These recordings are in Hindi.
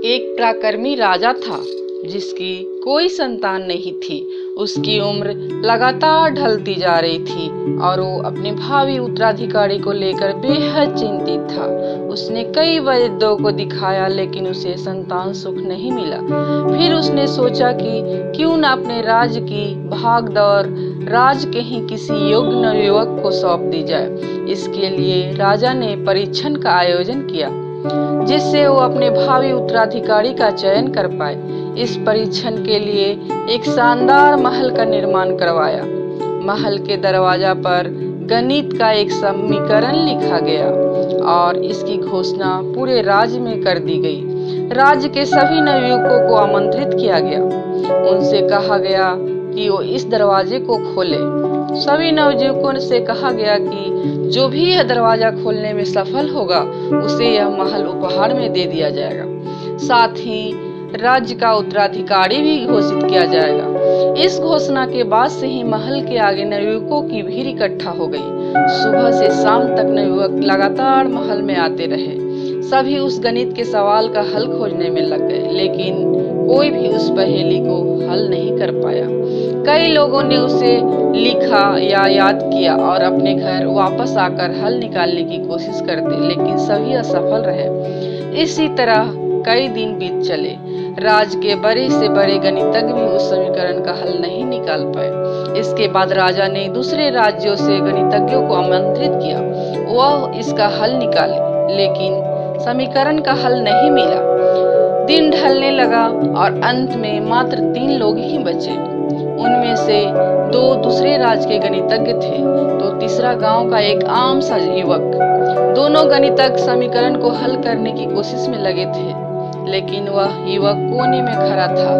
एक पराक्रमी राजा था जिसकी कोई संतान नहीं थी। उसकी उम्र लगातार ढलती जा रही थी और वो अपने भावी उत्तराधिकारी को लेकर बेहद चिंतित था। उसने कई वैद्यों को दिखाया लेकिन उसे संतान सुख नहीं मिला। फिर उसने सोचा कि क्यों न अपने राज्य की भाग दौड़ राज के ही किसी योग्य नवयुवक को सौंप दी जाए। इसके लिए राजा ने परीक्षण का आयोजन किया जिससे वो अपने भावी उत्तराधिकारी का चयन कर पाए। इस परीक्षण के लिए एक शानदार महल का निर्माण करवाया। महल के दरवाजा पर गणित का एक समीकरण लिखा गया और इसकी घोषणा पूरे राज्य में कर दी गई। राज्य के सभी नवयुवकों को आमंत्रित किया गया। उनसे कहा गया कि वो इस दरवाजे को खोले। सभी नवयुवकों से कहा गया कि जो भी यह दरवाजा खोलने में सफल होगा उसे यह महल उपहार में दे दिया जाएगा। साथ ही राज्य का उत्तराधिकारी भी घोषित किया जाएगा। इस घोषणा के बाद से ही महल के आगे नवयुवकों की भीड़ इकट्ठा हो गई। सुबह से शाम तक नवयुवक लगातार महल में आते रहे। सभी उस गणित के सवाल का हल खोजने में लग गए लेकिन कोई भी उस पहेली को हल नहीं कर पाया। कई लोगों ने उसे लिखा या याद किया और अपने घर वापस आकर हल निकालने की कोशिश करते लेकिन सभी असफल रहे। इसी तरह कई दिन बीत चले। राज्य के बड़े से बड़े गणितज्ञ भी उस समीकरण का हल नहीं निकाल पाए। इसके बाद राजा ने दूसरे राज्यों से गणितज्ञों को आमंत्रित किया। वह इसका हल निकाले लेकिन समीकरण का हल नहीं मिला। दिन ढलने लगा और अंत में मात्र 3 लोग ही बचे। उनमें से 2 दूसरे राज्य के गणितज्ञ थे तो तीसरा गांव का एक आम सा युवक। दोनों गणितज्ञ समीकरण को हल करने की कोशिश में लगे थे लेकिन वह युवक कोने में खड़ा था।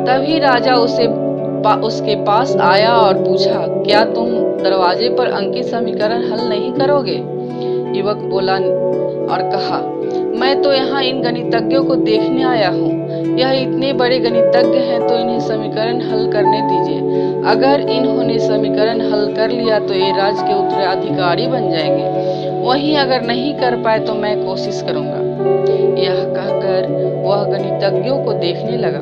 तभी राजा उसके पास आया और पूछा, क्या तुम दरवाजे पर अंकित समीकरण हल नहीं करोगे? युवक बोला और कहा, मैं तो यहाँ इन गणितज्ञों को देखने आया हूँ। यह इतने बड़े गणितज्ञ हैं तो इन्हें समीकरण हल करने दीजिए। अगर इन्होंने समीकरण हल कर लिया तो ये राज्य के उत्तराधिकारी बन जाएंगे। वहीं अगर नहीं कर पाए तो मैं कोशिश करूंगा। यह कहकर वह गणितज्ञों को देखने लगा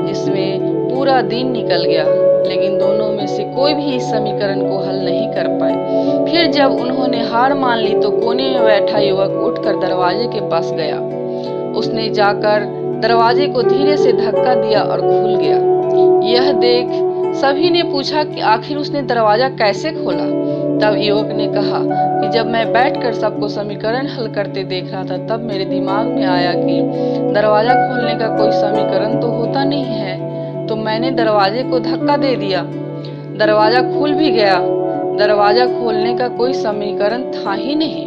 जिसमें पूरा दिन निकल गया लेकिन दोनों में से कोई भी इस समीकरण को हल नहीं कर पाए। फिर जब उन्होंने हार मान ली तो कोने में बैठा युवक उठकर दरवाजे के पास गया। उसने जाकर दरवाजे को धीरे से धक्का दिया और खुल गया। यह देख सभी ने पूछा कि आखिर उसने दरवाजा कैसे खोला। तब युवक ने कहा कि जब मैं बैठकर सबको समीकरण हल करते देख रहा था तब मेरे दिमाग में आया कि दरवाजा खोलने का कोई समीकरण तो होता नहीं है, तो मैंने दरवाजे को धक्का दे दिया। दरवाजा खुल भी गया। दरवाजा खोलने का कोई समीकरण था ही नहीं।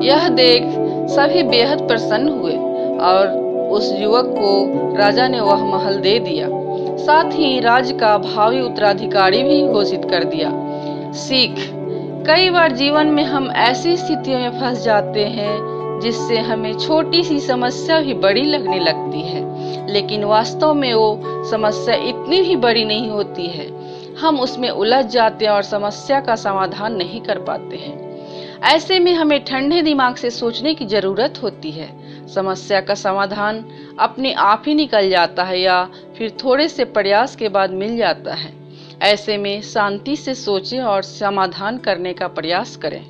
यह देख सभी बेहद प्रसन्न हुए और उस युवक को राजा ने वह महल दे दिया। साथ ही राज्य का भावी उत्तराधिकारी भी घोषित कर दिया। सीख: कई बार जीवन में हम ऐसी स्थितियों में फंस जाते हैं जिससे हमें छोटी सी समस्या भी बड़ी लगने लगती है लेकिन वास्तव में वो समस्या इतनी भी बड़ी नहीं होती है। हम उसमें उलझ जाते हैं और समस्या का समाधान नहीं कर पाते हैं। ऐसे में हमें ठंडे दिमाग से सोचने की जरूरत होती है। समस्या का समाधान अपने आप ही निकल जाता है या फिर थोड़े से प्रयास के बाद मिल जाता है। ऐसे में शांति से सोचें और समाधान करने का प्रयास करें।